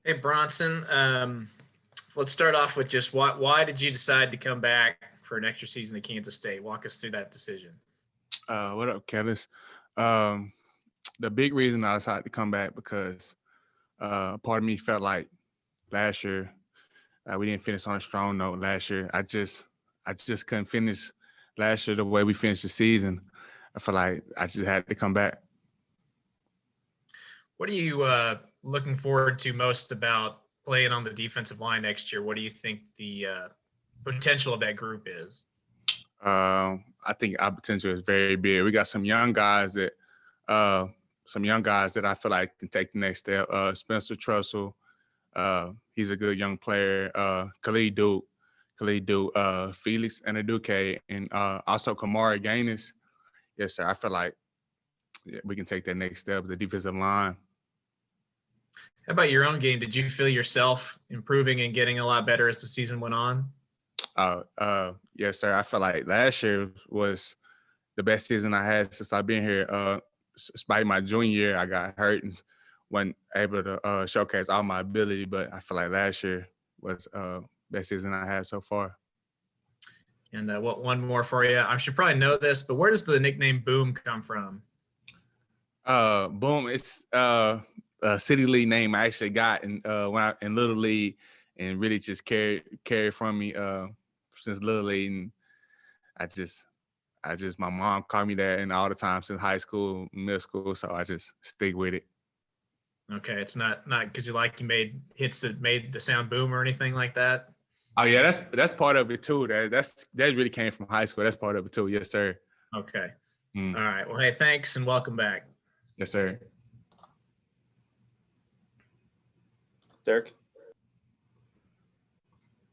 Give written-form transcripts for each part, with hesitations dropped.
Hey, Bronson. Let's start off with just why did you decide to come back for an extra season at Kansas State? Walk us through that decision. What up, Kellis? Um, the big reason I decided to come back because part of me felt like last year we didn't finish on a strong note. Last year, I just couldn't finish last year the way we finished the season. I feel like I just had to come back. What are you looking forward to most about playing on the defensive line next year? What do you think the potential of that group is? I think our potential is very big. We got some young guys that I feel like can take the next step. Spencer Trussell, he's a good young player. Khalid Duke, Felix Anaduke, and also Kamari Gaines. Yes, sir. I feel like we can take that next step. The defensive line. How about your own game? Did you feel yourself improving and getting a lot better as the season went on? Yes, sir. I feel like last year was the best season I had since I've been here. Despite my junior year, I got hurt and wasn't able to showcase all my ability. But I feel like last year was best season I had so far. And one more for you. I should probably know this, but where does the nickname Boom come from? Boom. It's a city league name I actually got when I in Little League, and really just carried from me since Little League. And I just my mom called me that and all the time since high school, middle school. So I just stick with it. Okay, it's not because you made hits that made the sound boom or anything like that. Oh yeah, that's part of it too. That really came from high school. That's part of it too. Yes, sir. Okay. All right. Well, hey, thanks and welcome back. Yes, sir. Derek.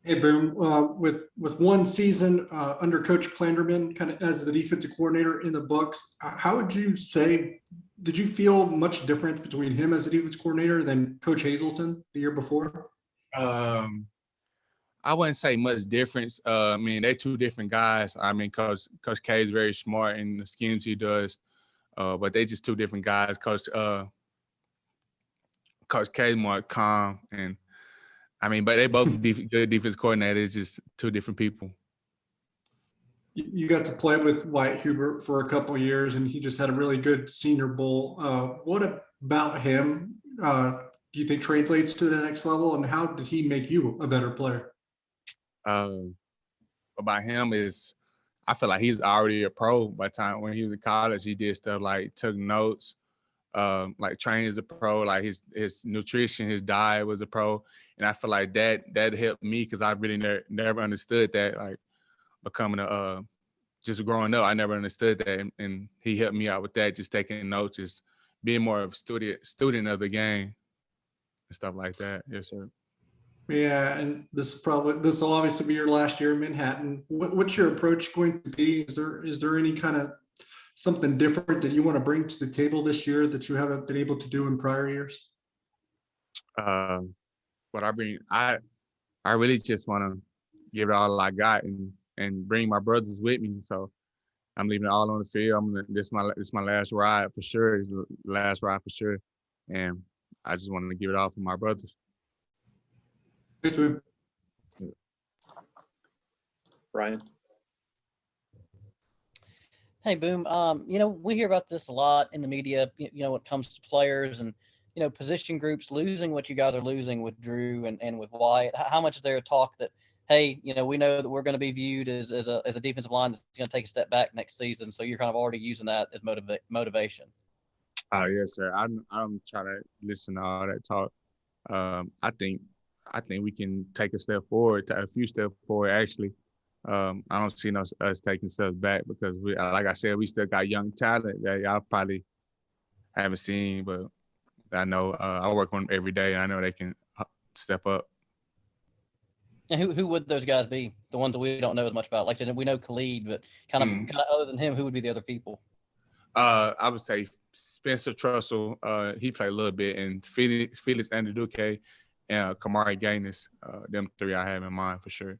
Hey, Boom. With one season under Coach Klanderman, kind of as the defensive coordinator in the books, how would you say? Did you feel much difference between him as a defense coordinator than Coach Hazelton the year before? I wouldn't say much difference. I mean, they're two different guys. I mean, Coach K is very smart in the schemes he does, but they just two different guys. Coach K is more calm, and I mean, but they both good defense coordinators, just two different people. You got to play with Wyatt Hubert for a couple of years, and he just had a really good Senior Bowl. What about him do you think translates to the next level, and how did he make you a better player? About him is I feel like he's already a pro by the time when he was in college. He did stuff like took notes, like training as a pro, like his nutrition, his diet was a pro. And I feel like that helped me because I really never understood that, like becoming just growing up, I never understood that. And he helped me out with that, just taking notes, just being more of a student of the game and stuff like that. Yes, sir. Yeah, and this will obviously be your last year in Manhattan. What's your approach going to be? Is there any kind of something different that you want to bring to the table this year that you haven't been able to do in prior years? What I bring, I really just want to give it all I got and bring my brothers with me. So I'm leaving it all on the field. This is my last ride for sure. It's the last ride for sure, and I just wanted to give it all for my brothers. Thanks, man. Ryan. Hey, Boom. We hear about this a lot in the media, when it comes to players and, position groups losing what you guys are losing with Drew and with Wyatt. How much is there talk that, hey, we know that we're going to be viewed as a defensive line that's going to take a step back next season. So you're kind of already using that as motivation. Oh, yes, sir. I don't try to listen to all that talk. I think we can take a few steps forward, actually. I don't see us taking steps back because like I said, we still got young talent that y'all probably haven't seen, but I know I work on them every day, and I know they can step up. And who would those guys be? The ones that we don't know as much about. Like I said, we know Khalid, but kind of other than him, who would be the other people? I would say Spencer Trussell. He played a little bit, and Felix Anaduke and Kamari Gaines. Them three I have in mind for sure.